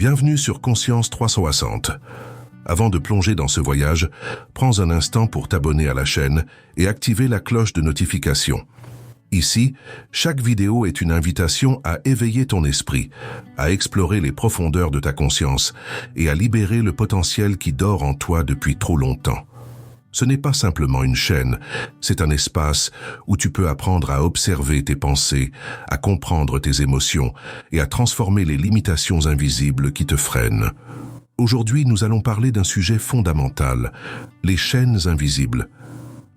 Bienvenue sur Conscience 360. Avant de plonger dans ce voyage, prends un instant pour t'abonner à la chaîne et activer la cloche de notification. Ici, chaque vidéo est une invitation à éveiller ton esprit, à explorer les profondeurs de ta conscience et à libérer le potentiel qui dort en toi depuis trop longtemps. Ce n'est pas simplement une chaîne, c'est un espace où tu peux apprendre à observer tes pensées, à comprendre tes émotions et à transformer les limitations invisibles qui te freinent. Aujourd'hui, nous allons parler d'un sujet fondamental, les chaînes invisibles.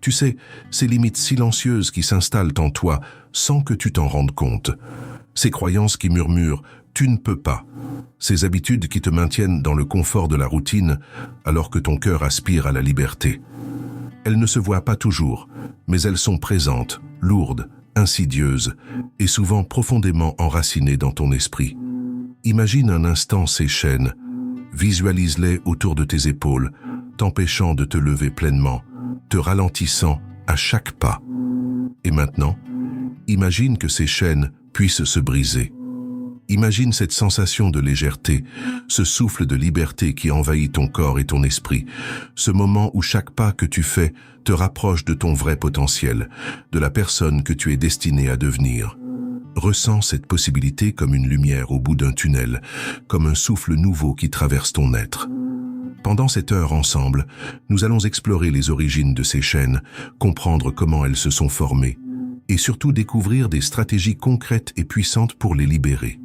Tu sais, ces limites silencieuses qui s'installent en toi sans que tu t'en rendes compte. Ces croyances qui murmurent « tu ne peux pas ». Ces habitudes qui te maintiennent dans le confort de la routine alors que ton cœur aspire à la liberté. Elles ne se voient pas toujours, mais elles sont présentes, lourdes, insidieuses et souvent profondément enracinées dans ton esprit. Imagine un instant ces chaînes, visualise-les autour de tes épaules, t'empêchant de te lever pleinement, te ralentissant à chaque pas. Et maintenant, imagine que ces chaînes puissent se briser. Imagine cette sensation de légèreté, ce souffle de liberté qui envahit ton corps et ton esprit, ce moment où chaque pas que tu fais te rapproche de ton vrai potentiel, de la personne que tu es destiné à devenir. Ressens cette possibilité comme une lumière au bout d'un tunnel, comme un souffle nouveau qui traverse ton être. Pendant cette heure ensemble, nous allons explorer les origines de ces chaînes, comprendre comment elles se sont formées, et surtout découvrir des stratégies concrètes et puissantes pour les libérer.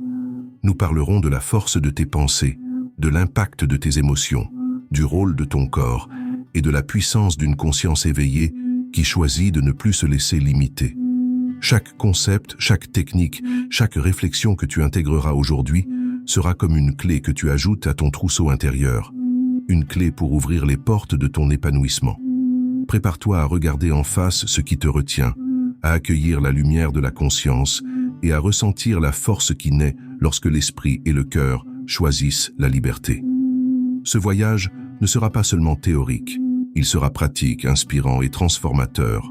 Nous parlerons de la force de tes pensées, de l'impact de tes émotions, du rôle de ton corps et de la puissance d'une conscience éveillée qui choisit de ne plus se laisser limiter. Chaque concept, chaque technique, chaque réflexion que tu intégreras aujourd'hui sera comme une clé que tu ajoutes à ton trousseau intérieur, une clé pour ouvrir les portes de ton épanouissement. Prépare-toi à regarder en face ce qui te retient, à accueillir la lumière de la conscience et à ressentir la force qui naît lorsque l'esprit et le cœur choisissent la liberté. Ce voyage ne sera pas seulement théorique, il sera pratique, inspirant et transformateur.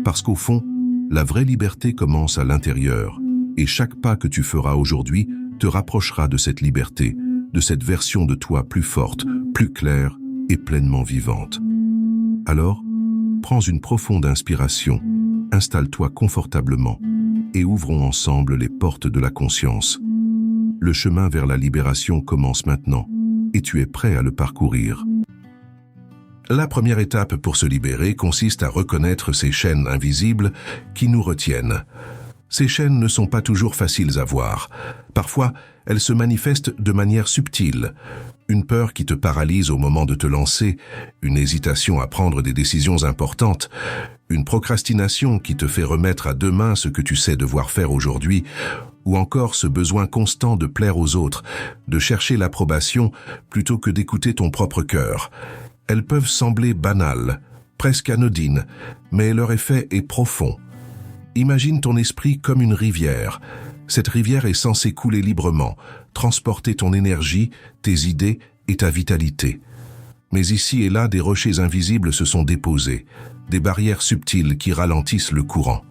Parce qu'au fond, la vraie liberté commence à l'intérieur, et chaque pas que tu feras aujourd'hui te rapprochera de cette liberté, de cette version de toi plus forte, plus claire et pleinement vivante. Alors, prends une profonde inspiration, installe-toi confortablement et ouvrons ensemble les portes de la conscience. Le chemin vers la libération commence maintenant et tu es prêt à le parcourir. La première étape pour se libérer consiste à reconnaître ces chaînes invisibles qui nous retiennent. Ces chaînes ne sont pas toujours faciles à voir. Parfois, elles se manifestent de manière subtile. Une peur qui te paralyse au moment de te lancer, une hésitation à prendre des décisions importantes, une procrastination qui te fait remettre à demain ce que tu sais devoir faire aujourd'hui, ou encore ce besoin constant de plaire aux autres, de chercher l'approbation plutôt que d'écouter ton propre cœur. Elles peuvent sembler banales, presque anodines, mais leur effet est profond. Imagine ton esprit comme une rivière. Cette rivière est censée couler librement, transporter ton énergie, tes idées et ta vitalité. Mais ici et là, des rochers invisibles se sont déposés, des barrières subtiles qui ralentissent le courant.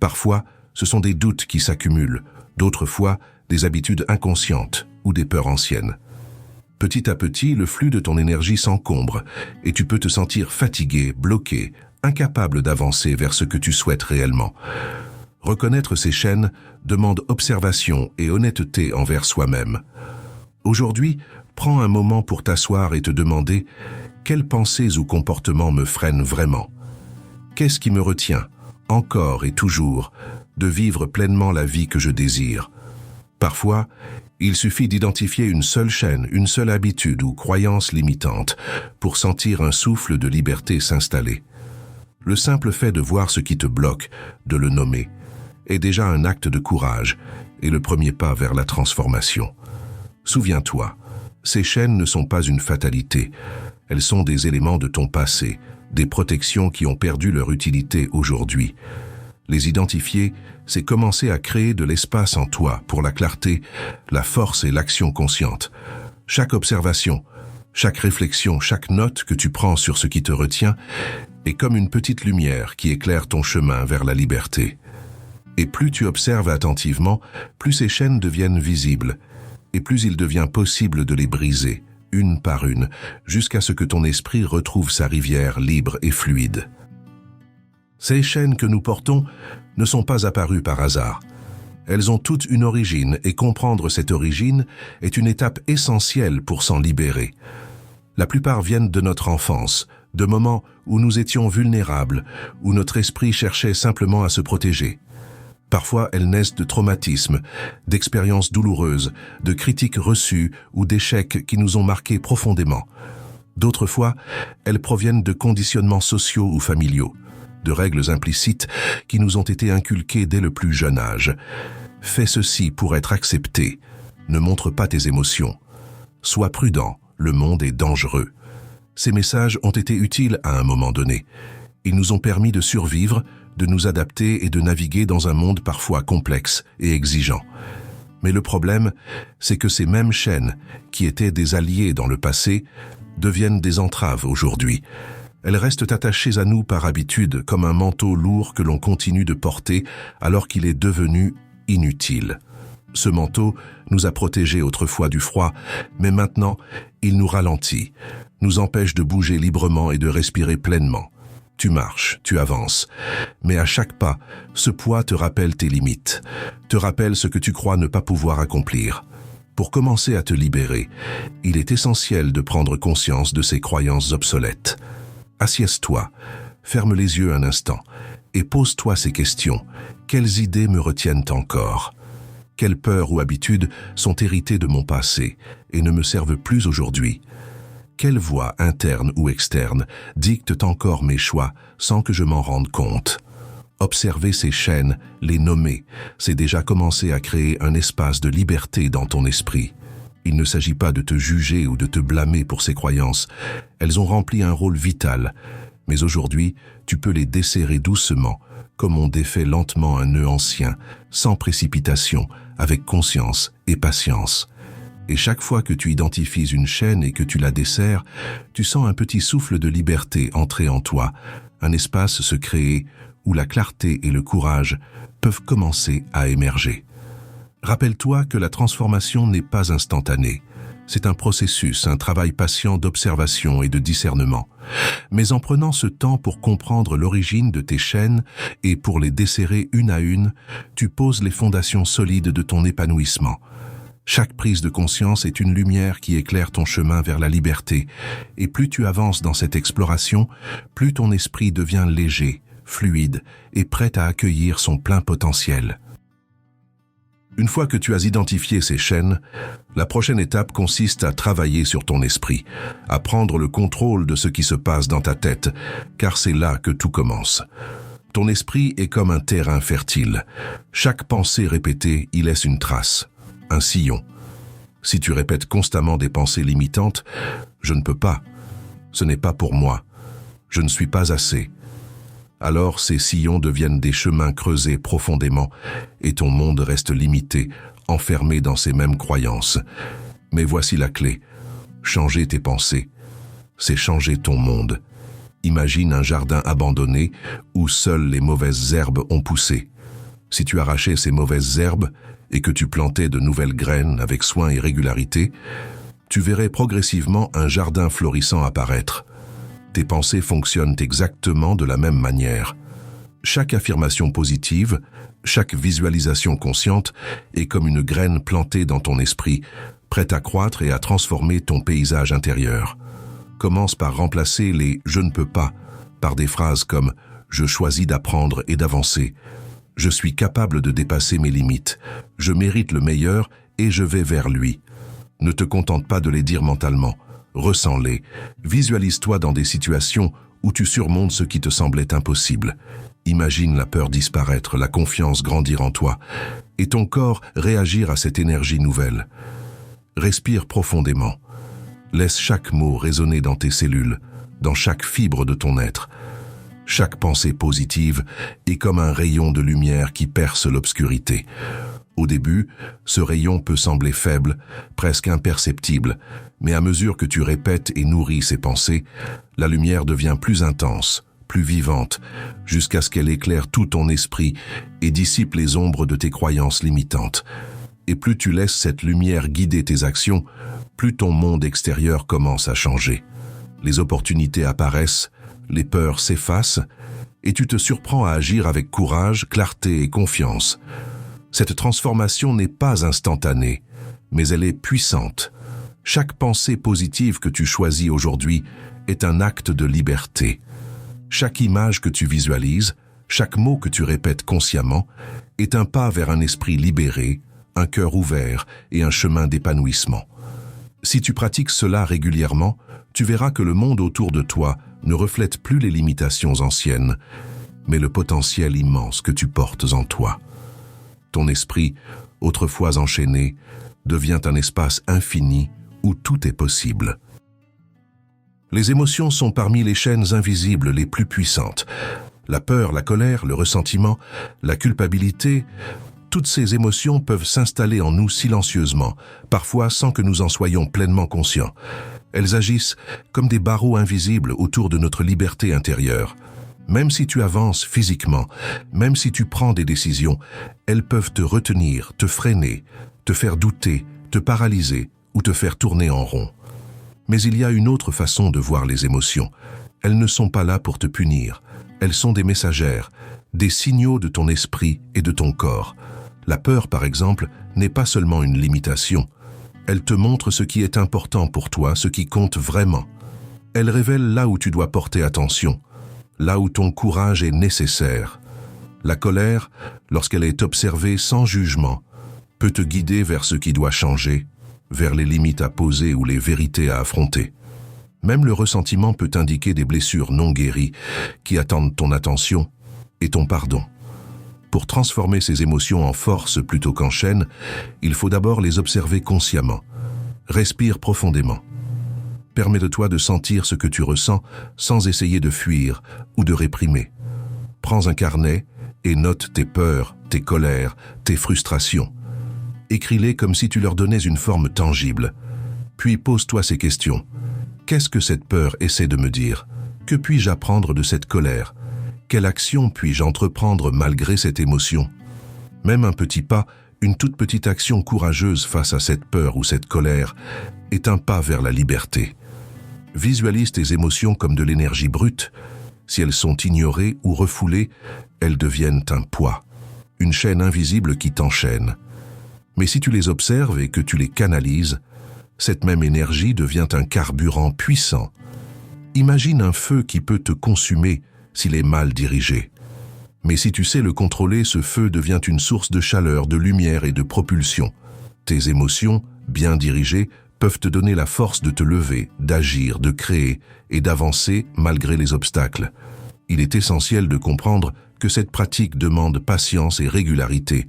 Parfois, ce sont des doutes qui s'accumulent, d'autres fois, des habitudes inconscientes ou des peurs anciennes. Petit à petit, le flux de ton énergie s'encombre et tu peux te sentir fatigué, bloqué, incapable d'avancer vers ce que tu souhaites réellement. Reconnaître ces chaînes demande observation et honnêteté envers soi-même. Aujourd'hui, prends un moment pour t'asseoir et te demander quelles pensées ou comportements me freinent vraiment. Qu'est-ce qui me retient, encore et toujours, de vivre pleinement la vie que je désire? Parfois, il suffit d'identifier une seule chaîne, une seule habitude ou croyance limitante pour sentir un souffle de liberté s'installer. Le simple fait de voir ce qui te bloque, de le nommer, est déjà un acte de courage et le premier pas vers la transformation. Souviens-toi, ces chaînes ne sont pas une fatalité, elles sont des éléments de ton passé, des protections qui ont perdu leur utilité aujourd'hui. Les identifier, c'est commencer à créer de l'espace en toi pour la clarté, la force et l'action consciente. Chaque observation, chaque réflexion, chaque note que tu prends sur ce qui te retient est comme une petite lumière qui éclaire ton chemin vers la liberté. Et plus tu observes attentivement, plus ces chaînes deviennent visibles. et plus il devient possible de les briser, une par une, jusqu'à ce que ton esprit retrouve sa rivière libre et fluide. Ces chaînes que nous portons ne sont pas apparues par hasard. Elles ont toutes une origine et comprendre cette origine est une étape essentielle pour s'en libérer. La plupart viennent de notre enfance, de moments où nous étions vulnérables, où notre esprit cherchait simplement à se protéger. Parfois, elles naissent de traumatismes, d'expériences douloureuses, de critiques reçues ou d'échecs qui nous ont marqués profondément. D'autres fois, elles proviennent de conditionnements sociaux ou familiaux, de règles implicites qui nous ont été inculquées dès le plus jeune âge. Fais ceci pour être accepté. Ne montre pas tes émotions. Sois prudent, le monde est dangereux. Ces messages ont été utiles à un moment donné. Ils nous ont permis de survivre, de nous adapter et de naviguer dans un monde parfois complexe et exigeant. Mais le problème, c'est que ces mêmes chaînes, qui étaient des alliés dans le passé, deviennent des entraves aujourd'hui. Elles restent attachées à nous par habitude, comme un manteau lourd que l'on continue de porter alors qu'il est devenu inutile. Ce manteau nous a protégés autrefois du froid, mais maintenant, il nous ralentit, nous empêche de bouger librement et de respirer pleinement. Tu marches, tu avances, mais à chaque pas, ce poids te rappelle tes limites, te rappelle ce que tu crois ne pas pouvoir accomplir. Pour commencer à te libérer, il est essentiel de prendre conscience de ces croyances obsolètes. Assieds-toi, ferme les yeux un instant et pose-toi ces questions. Quelles idées me retiennent encore ? Quelles peurs ou habitudes sont héritées de mon passé et ne me servent plus aujourd'hui ? Quelles voix, internes ou externes, dictent encore mes choix sans que je m'en rende compte ? Observer ces chaînes, les nommer, c'est déjà commencer à créer un espace de liberté dans ton esprit. Il ne s'agit pas de te juger ou de te blâmer pour ces croyances. Elles ont rempli un rôle vital. Mais aujourd'hui, tu peux les desserrer doucement, comme on défait lentement un nœud ancien, sans précipitation, avec conscience et patience. Et chaque fois que tu identifies une chaîne et que tu la desserres, tu sens un petit souffle de liberté entrer en toi, un espace se créer où la clarté et le courage peuvent commencer à émerger. Rappelle-toi que la transformation n'est pas instantanée. C'est un processus, un travail patient d'observation et de discernement. Mais en prenant ce temps pour comprendre l'origine de tes chaînes et pour les desserrer une à une, tu poses les fondations solides de ton épanouissement. Chaque prise de conscience est une lumière qui éclaire ton chemin vers la liberté. Et plus tu avances dans cette exploration, plus ton esprit devient léger, fluide et prêt à accueillir son plein potentiel. Une fois que tu as identifié ces chaînes, la prochaine étape consiste à travailler sur ton esprit, à prendre le contrôle de ce qui se passe dans ta tête, car c'est là que tout commence. Ton esprit est comme un terrain fertile. Chaque pensée répétée y laisse une trace, un sillon. Si tu répètes constamment des pensées limitantes, « je ne peux pas »,« ce n'est pas pour moi »,« je ne suis pas assez », alors ces sillons deviennent des chemins creusés profondément et ton monde reste limité, enfermé dans ces mêmes croyances. Mais voici la clé. Changer tes pensées, c'est changer ton monde. Imagine un jardin abandonné où seules les mauvaises herbes ont poussé. Si tu arrachais ces mauvaises herbes et que tu plantais de nouvelles graines avec soin et régularité, tu verrais progressivement un jardin florissant apparaître. Tes pensées fonctionnent exactement de la même manière. Chaque affirmation positive, chaque visualisation consciente est comme une graine plantée dans ton esprit, prête à croître et à transformer ton paysage intérieur. Commence par remplacer les « je ne peux pas » par des phrases comme « je choisis d'apprendre et d'avancer »,« je suis capable de dépasser mes limites »,« je mérite le meilleur et je vais vers lui ». Ne te contente pas de les dire mentalement. Ressens-les. Visualise-toi dans des situations où tu surmontes ce qui te semblait impossible. Imagine la peur disparaître, la confiance grandir en toi, et ton corps réagir à cette énergie nouvelle. Respire profondément. Laisse chaque mot résonner dans tes cellules, dans chaque fibre de ton être. Chaque pensée positive est comme un rayon de lumière qui perce l'obscurité. Au début, ce rayon peut sembler faible, presque imperceptible, mais à mesure que tu répètes et nourris ces pensées, la lumière devient plus intense, plus vivante, jusqu'à ce qu'elle éclaire tout ton esprit et dissipe les ombres de tes croyances limitantes. Et plus tu laisses cette lumière guider tes actions, plus ton monde extérieur commence à changer. Les opportunités apparaissent, les peurs s'effacent, et tu te surprends à agir avec courage, clarté et confiance. Cette transformation n'est pas instantanée, mais elle est puissante. Chaque pensée positive que tu choisis aujourd'hui est un acte de liberté. Chaque image que tu visualises, chaque mot que tu répètes consciemment, est un pas vers un esprit libéré, un cœur ouvert et un chemin d'épanouissement. Si tu pratiques cela régulièrement, tu verras que le monde autour de toi ne reflète plus les limitations anciennes, mais le potentiel immense que tu portes en toi. Ton esprit, autrefois enchaîné, devient un espace infini où tout est possible. Les émotions sont parmi les chaînes invisibles les plus puissantes. La peur, la colère, le ressentiment, la culpabilité, toutes ces émotions peuvent s'installer en nous silencieusement, parfois sans que nous en soyons pleinement conscients. Elles agissent comme des barreaux invisibles autour de notre liberté intérieure. Même si tu avances physiquement, même si tu prends des décisions, elles peuvent te retenir, te freiner, te faire douter, te paralyser ou te faire tourner en rond. Mais il y a une autre façon de voir les émotions. Elles ne sont pas là pour te punir. Elles sont des messagères, des signaux de ton esprit et de ton corps. La peur, par exemple, n'est pas seulement une limitation. Elle te montre ce qui est important pour toi, ce qui compte vraiment. Elle révèle là où tu dois porter attention, là où ton courage est nécessaire. La colère, lorsqu'elle est observée sans jugement, peut te guider vers ce qui doit changer, vers les limites à poser ou les vérités à affronter. Même le ressentiment peut indiquer des blessures non guéries qui attendent ton attention et ton pardon. Pour transformer ces émotions en force plutôt qu'en chaîne, il faut d'abord les observer consciemment. Respire profondément. Permets-toi de sentir ce que tu ressens sans essayer de fuir ou de réprimer. Prends un carnet et note tes peurs, tes colères, tes frustrations. Écris-les comme si tu leur donnais une forme tangible. Puis pose-toi ces questions. Qu'est-ce que cette peur essaie de me dire? Que puis-je apprendre de cette colère? Quelle action puis-je entreprendre malgré cette émotion? Même un petit pas, une toute petite action courageuse face à cette peur ou cette colère, est un pas vers la liberté. Visualise tes émotions comme de l'énergie brute. Si elles sont ignorées ou refoulées, elles deviennent un poids, une chaîne invisible qui t'enchaîne. Mais si tu les observes et que tu les canalises, cette même énergie devient un carburant puissant. Imagine un feu qui peut te consumer s'il est mal dirigé. Mais si tu sais le contrôler, ce feu devient une source de chaleur, de lumière et de propulsion. Tes émotions, bien dirigées, peuvent te donner la force de te lever, d'agir, de créer et d'avancer malgré les obstacles. Il est essentiel de comprendre que cette pratique demande patience et régularité.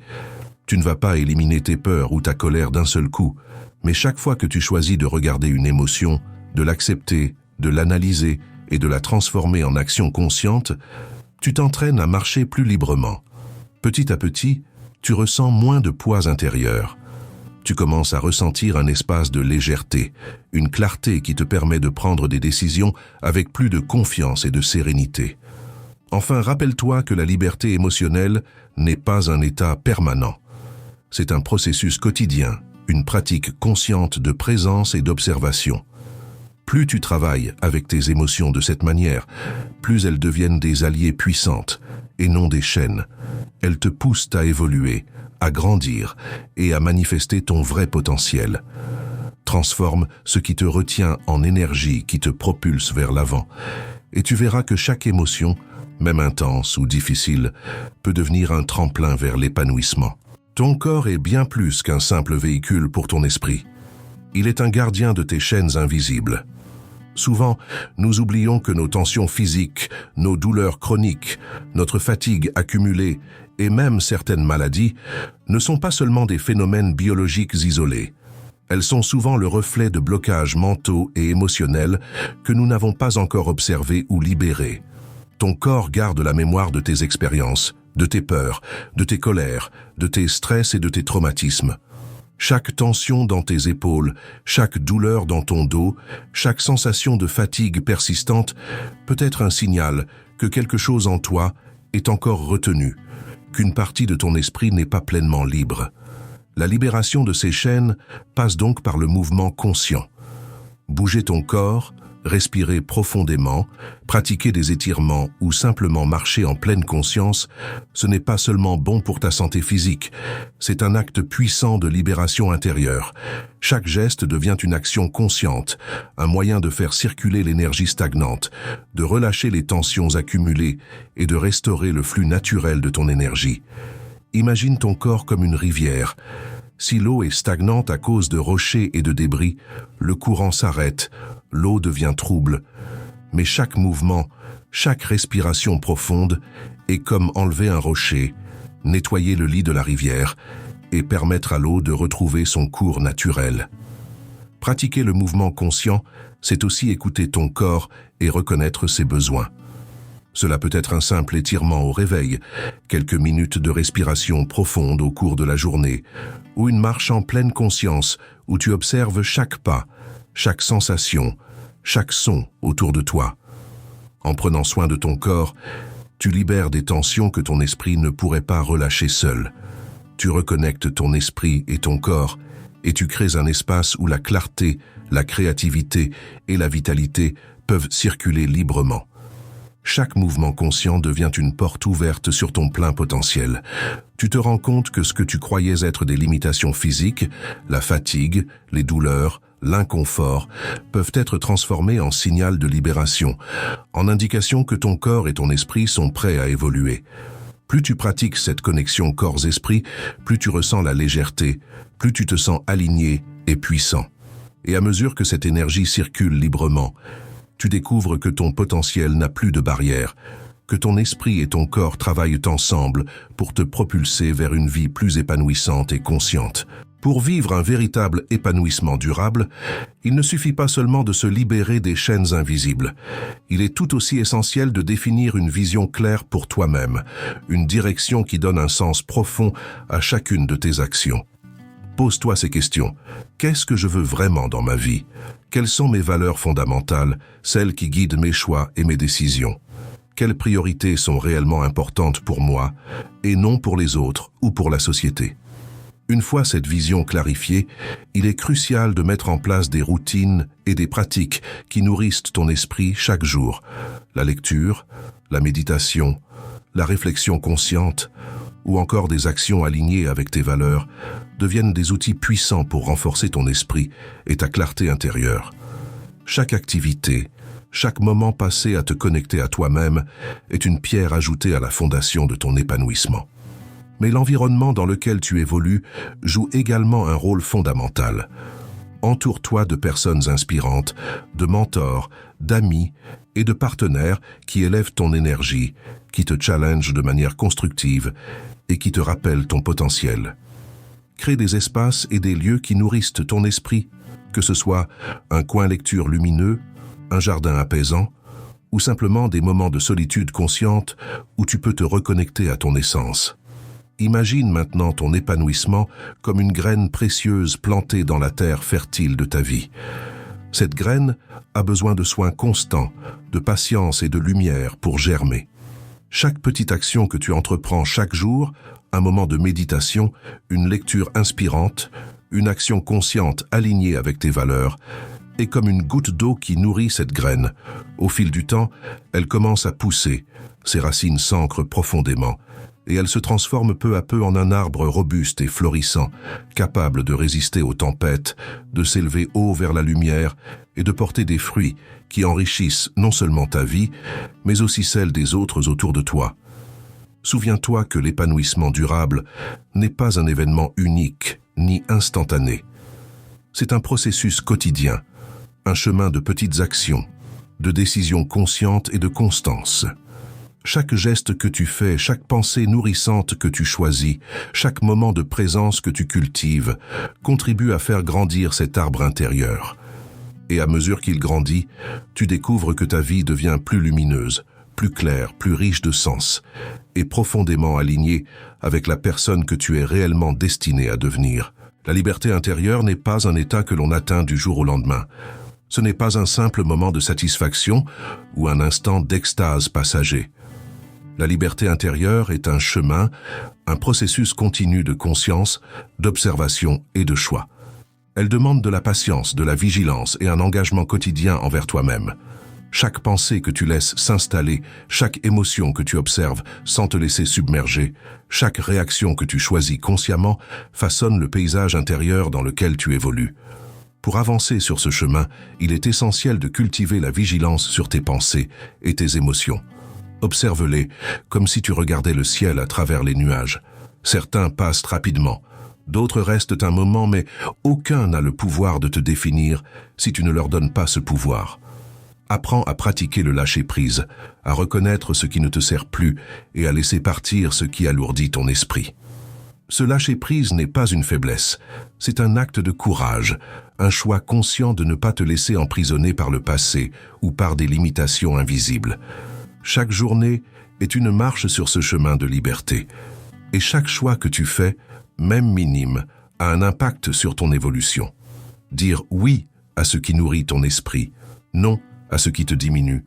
Tu ne vas pas éliminer tes peurs ou ta colère d'un seul coup, mais chaque fois que tu choisis de regarder une émotion, de l'accepter, de l'analyser et de la transformer en action consciente, tu t'entraînes à marcher plus librement. Petit à petit, tu ressens moins de poids intérieur. Tu commences à ressentir un espace de légèreté, une clarté qui te permet de prendre des décisions avec plus de confiance et de sérénité. Enfin, rappelle-toi que la liberté émotionnelle n'est pas un état permanent. C'est un processus quotidien, une pratique consciente de présence et d'observation. Plus tu travailles avec tes émotions de cette manière, plus elles deviennent des alliées puissantes et non des chaînes. Elles te poussent à évoluer, à grandir et à manifester ton vrai potentiel. Transforme ce qui te retient en énergie qui te propulse vers l'avant et tu verras que chaque émotion, même intense ou difficile, peut devenir un tremplin vers l'épanouissement. Ton corps est bien plus qu'un simple véhicule pour ton esprit. Il est un gardien de tes chaînes invisibles. Souvent, nous oublions que nos tensions physiques, nos douleurs chroniques, notre fatigue accumulée et même certaines maladies ne sont pas seulement des phénomènes biologiques isolés. Elles sont souvent le reflet de blocages mentaux et émotionnels que nous n'avons pas encore observés ou libérés. Ton corps garde la mémoire de tes expériences, de tes peurs, de tes colères, de tes stress et de tes traumatismes. Chaque tension dans tes épaules, chaque douleur dans ton dos, chaque sensation de fatigue persistante peut être un signal que quelque chose en toi est encore retenu, qu'une partie de ton esprit n'est pas pleinement libre. La libération de ces chaînes passe donc par le mouvement conscient. Bouger ton corps, respirer profondément, pratiquer des étirements ou simplement marcher en pleine conscience, ce n'est pas seulement bon pour ta santé physique, c'est un acte puissant de libération intérieure. Chaque geste devient une action consciente, un moyen de faire circuler l'énergie stagnante, de relâcher les tensions accumulées et de restaurer le flux naturel de ton énergie. Imagine ton corps comme une rivière. Si l'eau est stagnante à cause de rochers et de débris, le courant s'arrête, l'eau devient trouble. Mais chaque mouvement, chaque respiration profonde est comme enlever un rocher, nettoyer le lit de la rivière et permettre à l'eau de retrouver son cours naturel. Pratiquer le mouvement conscient, c'est aussi écouter ton corps et reconnaître ses besoins. Cela peut être un simple étirement au réveil, quelques minutes de respiration profonde au cours de la journée, ou une marche en pleine conscience où tu observes chaque pas, chaque sensation, chaque son autour de toi. En prenant soin de ton corps, tu libères des tensions que ton esprit ne pourrait pas relâcher seul. Tu reconnectes ton esprit et ton corps, et tu crées un espace où la clarté, la créativité et la vitalité peuvent circuler librement. Chaque mouvement conscient devient une porte ouverte sur ton plein potentiel. Tu te rends compte que ce que tu croyais être des limitations physiques, la fatigue, les douleurs, l'inconfort, peuvent être transformés en signal de libération, en indication que ton corps et ton esprit sont prêts à évoluer. Plus tu pratiques cette connexion corps-esprit, plus tu ressens la légèreté, plus tu te sens aligné et puissant. Et à mesure que cette énergie circule librement, tu découvres que ton potentiel n'a plus de barrière, que ton esprit et ton corps travaillent ensemble pour te propulser vers une vie plus épanouissante et consciente. Pour vivre un véritable épanouissement durable, il ne suffit pas seulement de se libérer des chaînes invisibles. Il est tout aussi essentiel de définir une vision claire pour toi-même, une direction qui donne un sens profond à chacune de tes actions. Pose-toi ces questions. Qu'est-ce que je veux vraiment dans ma vie? Quelles sont mes valeurs fondamentales, celles qui guident mes choix et mes décisions? Quelles priorités sont réellement importantes pour moi et non pour les autres ou pour la société? Une fois cette vision clarifiée, il est crucial de mettre en place des routines et des pratiques qui nourrissent ton esprit chaque jour. La lecture, la méditation, la réflexion consciente, ou encore des actions alignées avec tes valeurs, deviennent des outils puissants pour renforcer ton esprit et ta clarté intérieure. Chaque activité, chaque moment passé à te connecter à toi-même est une pierre ajoutée à la fondation de ton épanouissement. Mais l'environnement dans lequel tu évolues joue également un rôle fondamental. Entoure-toi de personnes inspirantes, de mentors, d'amis et de partenaires qui élèvent ton énergie, qui te challengent de manière constructive et qui te rappellent ton potentiel. Crée des espaces et des lieux qui nourrissent ton esprit, que ce soit un coin lecture lumineux, un jardin apaisant, ou simplement des moments de solitude consciente où tu peux te reconnecter à ton essence. Imagine maintenant ton épanouissement comme une graine précieuse plantée dans la terre fertile de ta vie. Cette graine a besoin de soins constants, de patience et de lumière pour germer. Chaque petite action que tu entreprends chaque jour, un moment de méditation, une lecture inspirante, une action consciente alignée avec tes valeurs, est comme une goutte d'eau qui nourrit cette graine. Au fil du temps, elle commence à pousser, ses racines s'ancrent profondément, et elle se transforme peu à peu en un arbre robuste et florissant, capable de résister aux tempêtes, de s'élever haut vers la lumière et de porter des fruits qui enrichissent non seulement ta vie, mais aussi celle des autres autour de toi. Souviens-toi que l'épanouissement durable n'est pas un événement unique ni instantané. C'est un processus quotidien, un chemin de petites actions, de décisions conscientes et de constance. Chaque geste que tu fais, chaque pensée nourrissante que tu choisis, chaque moment de présence que tu cultives, contribue à faire grandir cet arbre intérieur. Et à mesure qu'il grandit, tu découvres que ta vie devient plus lumineuse, plus claire, plus riche de sens, et profondément alignée avec la personne que tu es réellement destinée à devenir. La liberté intérieure n'est pas un état que l'on atteint du jour au lendemain. Ce n'est pas un simple moment de satisfaction ou un instant d'extase passager. La liberté intérieure est un chemin, un processus continu de conscience, d'observation et de choix. Elle demande de la patience, de la vigilance et un engagement quotidien envers toi-même. Chaque pensée que tu laisses s'installer, chaque émotion que tu observes sans te laisser submerger, chaque réaction que tu choisis consciemment façonne le paysage intérieur dans lequel tu évolues. Pour avancer sur ce chemin, il est essentiel de cultiver la vigilance sur tes pensées et tes émotions. Observe-les comme si tu regardais le ciel à travers les nuages. Certains passent rapidement, d'autres restent un moment, mais aucun n'a le pouvoir de te définir si tu ne leur donnes pas ce pouvoir. Apprends à pratiquer le lâcher-prise, à reconnaître ce qui ne te sert plus et à laisser partir ce qui alourdit ton esprit. Ce lâcher-prise n'est pas une faiblesse, c'est un acte de courage, un choix conscient de ne pas te laisser emprisonner par le passé ou par des limitations invisibles. Chaque journée est une marche sur ce chemin de liberté, et chaque choix que tu fais, même minime, a un impact sur ton évolution. Dire oui à ce qui nourrit ton esprit, non à ce qui te diminue,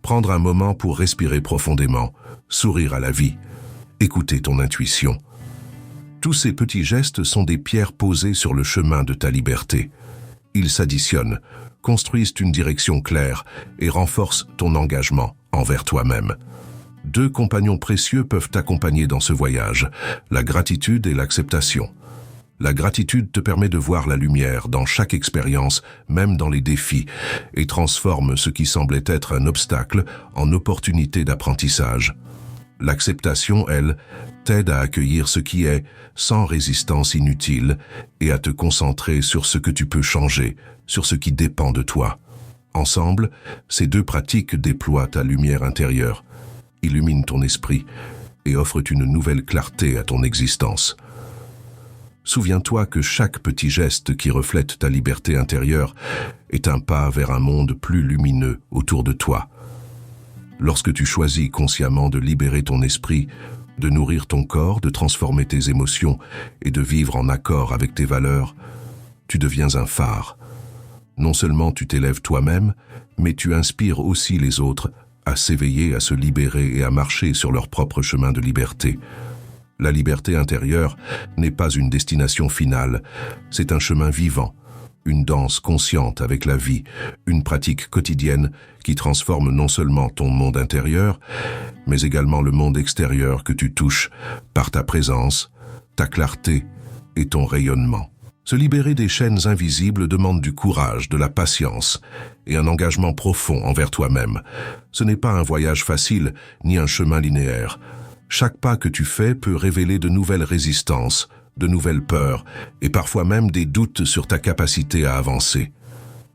prendre un moment pour respirer profondément, sourire à la vie, écouter ton intuition. Tous ces petits gestes sont des pierres posées sur le chemin de ta liberté. Ils s'additionnent, construisent une direction claire et renforcent ton engagement envers toi-même. 2 compagnons précieux peuvent t'accompagner dans ce voyage, la gratitude et l'acceptation. La gratitude te permet de voir la lumière dans chaque expérience, même dans les défis, et transforme ce qui semblait être un obstacle en opportunité d'apprentissage. L'acceptation, elle, t'aide à accueillir ce qui est, sans résistance inutile, et à te concentrer sur ce que tu peux changer, sur ce qui dépend de toi. Ensemble, ces 2 pratiques déploient ta lumière intérieure, illuminent ton esprit et offrent une nouvelle clarté à ton existence. Souviens-toi que chaque petit geste qui reflète ta liberté intérieure est un pas vers un monde plus lumineux autour de toi. Lorsque tu choisis consciemment de libérer ton esprit, de nourrir ton corps, de transformer tes émotions et de vivre en accord avec tes valeurs, tu deviens un phare. Non seulement tu t'élèves toi-même, mais tu inspires aussi les autres à s'éveiller, à se libérer et à marcher sur leur propre chemin de liberté. La liberté intérieure n'est pas une destination finale, c'est un chemin vivant, une danse consciente avec la vie, une pratique quotidienne qui transforme non seulement ton monde intérieur, mais également le monde extérieur que tu touches par ta présence, ta clarté et ton rayonnement. Se libérer des chaînes invisibles demande du courage, de la patience et un engagement profond envers toi-même. Ce n'est pas un voyage facile ni un chemin linéaire. Chaque pas que tu fais peut révéler de nouvelles résistances, de nouvelles peurs et parfois même des doutes sur ta capacité à avancer.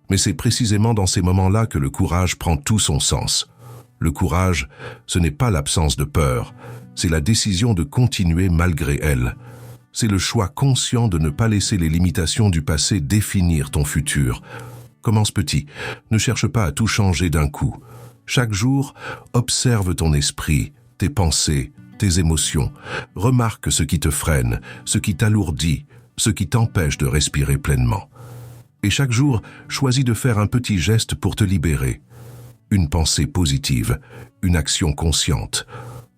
Mais c'est précisément dans ces moments-là que le courage prend tout son sens. Le courage, ce n'est pas l'absence de peur, c'est la décision de continuer malgré elle. C'est le choix conscient de ne pas laisser les limitations du passé définir ton futur. Commence petit, ne cherche pas à tout changer d'un coup. Chaque jour, observe ton esprit, tes pensées, tes émotions. Remarque ce qui te freine, ce qui t'alourdit, ce qui t'empêche de respirer pleinement. Et chaque jour, choisis de faire un petit geste pour te libérer. Une pensée positive, une action consciente,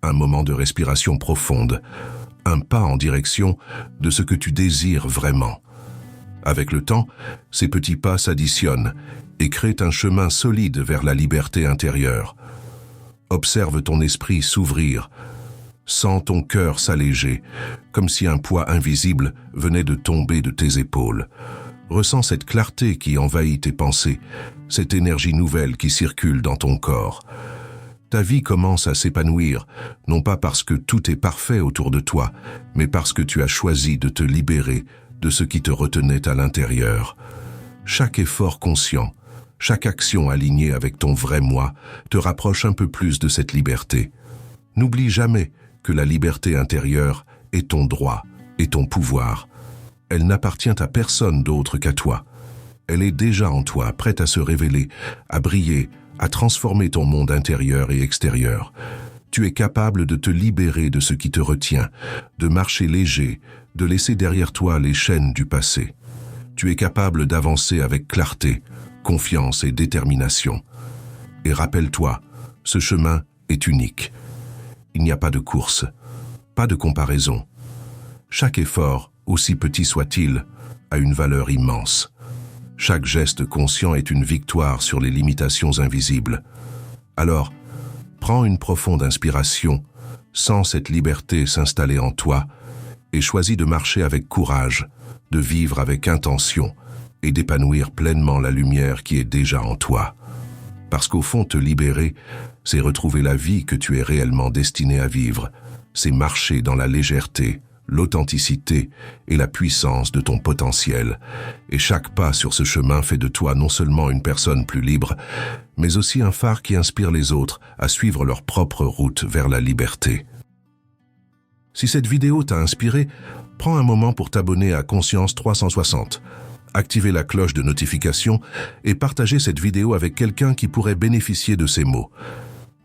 un moment de respiration profonde, un pas en direction de ce que tu désires vraiment. Avec le temps, ces petits pas s'additionnent et créent un chemin solide vers la liberté intérieure. Observe ton esprit s'ouvrir, sens ton cœur s'alléger, comme si un poids invisible venait de tomber de tes épaules. Ressens cette clarté qui envahit tes pensées, cette énergie nouvelle qui circule dans ton corps. Ta vie commence à s'épanouir, non pas parce que tout est parfait autour de toi, mais parce que tu as choisi de te libérer de ce qui te retenait à l'intérieur. Chaque effort conscient, chaque action alignée avec ton vrai moi te rapproche un peu plus de cette liberté. N'oublie jamais que la liberté intérieure est ton droit et ton pouvoir. Elle n'appartient à personne d'autre qu'à toi. Elle est déjà en toi, prête à se révéler, à briller, à transformer ton monde intérieur et extérieur. Tu es capable de te libérer de ce qui te retient, de marcher léger, de laisser derrière toi les chaînes du passé. Tu es capable d'avancer avec clarté, confiance et détermination. Et rappelle-toi, ce chemin est unique. Il n'y a pas de course, pas de comparaison. Chaque effort, aussi petit soit-il, a une valeur immense. Chaque geste conscient est une victoire sur les limitations invisibles. Alors, prends une profonde inspiration, sens cette liberté s'installer en toi et choisis de marcher avec courage, de vivre avec intention et d'épanouir pleinement la lumière qui est déjà en toi. Parce qu'au fond, te libérer, c'est retrouver la vie que tu es réellement destiné à vivre. C'est marcher dans la légèreté, l'authenticité et la puissance de ton potentiel. Et chaque pas sur ce chemin fait de toi non seulement une personne plus libre, mais aussi un phare qui inspire les autres à suivre leur propre route vers la liberté. Si cette vidéo t'a inspiré, prends un moment pour t'abonner à Conscience 360. Activer la cloche de notification et partager cette vidéo avec quelqu'un qui pourrait bénéficier de ces mots.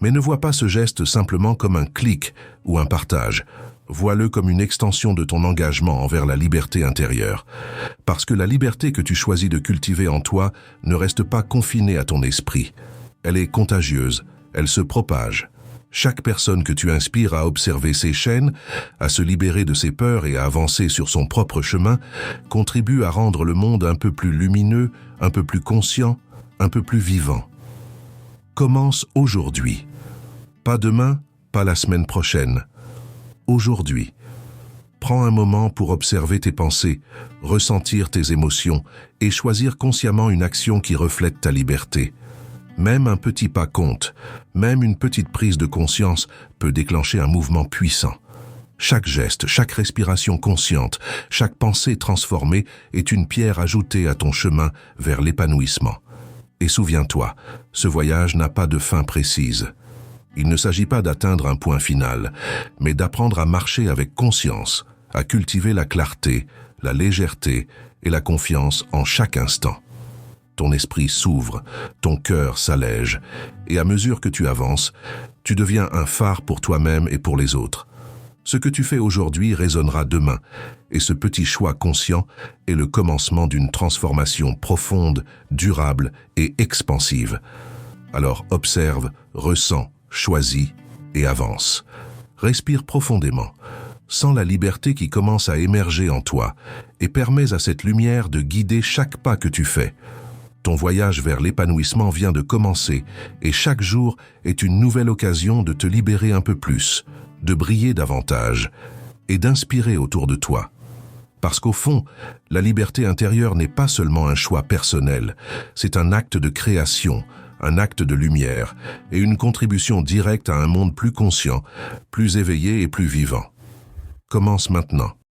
Mais ne vois pas ce geste simplement comme un clic ou un partage. Vois-le comme une extension de ton engagement envers la liberté intérieure. Parce que la liberté que tu choisis de cultiver en toi ne reste pas confinée à ton esprit. Elle est contagieuse, elle se propage. Chaque personne que tu inspires à observer ses chaînes, à se libérer de ses peurs et à avancer sur son propre chemin, contribue à rendre le monde un peu plus lumineux, un peu plus conscient, un peu plus vivant. Commence aujourd'hui. Pas demain, pas la semaine prochaine. Aujourd'hui. Prends un moment pour observer tes pensées, ressentir tes émotions et choisir consciemment une action qui reflète ta liberté. Même un petit pas compte, même une petite prise de conscience peut déclencher un mouvement puissant. Chaque geste, chaque respiration consciente, chaque pensée transformée est une pierre ajoutée à ton chemin vers l'épanouissement. Et souviens-toi, ce voyage n'a pas de fin précise. Il ne s'agit pas d'atteindre un point final, mais d'apprendre à marcher avec conscience, à cultiver la clarté, la légèreté et la confiance en chaque instant. Ton esprit s'ouvre, ton cœur s'allège, et à mesure que tu avances, tu deviens un phare pour toi-même et pour les autres. Ce que tu fais aujourd'hui résonnera demain, et ce petit choix conscient est le commencement d'une transformation profonde, durable et expansive. Alors observe, ressens, choisis et avance. Respire profondément. Sens la liberté qui commence à émerger en toi et permets à cette lumière de guider chaque pas que tu fais. Ton voyage vers l'épanouissement vient de commencer et chaque jour est une nouvelle occasion de te libérer un peu plus, de briller davantage et d'inspirer autour de toi. Parce qu'au fond, la liberté intérieure n'est pas seulement un choix personnel, c'est un acte de création, un acte de lumière et une contribution directe à un monde plus conscient, plus éveillé et plus vivant. Commence maintenant.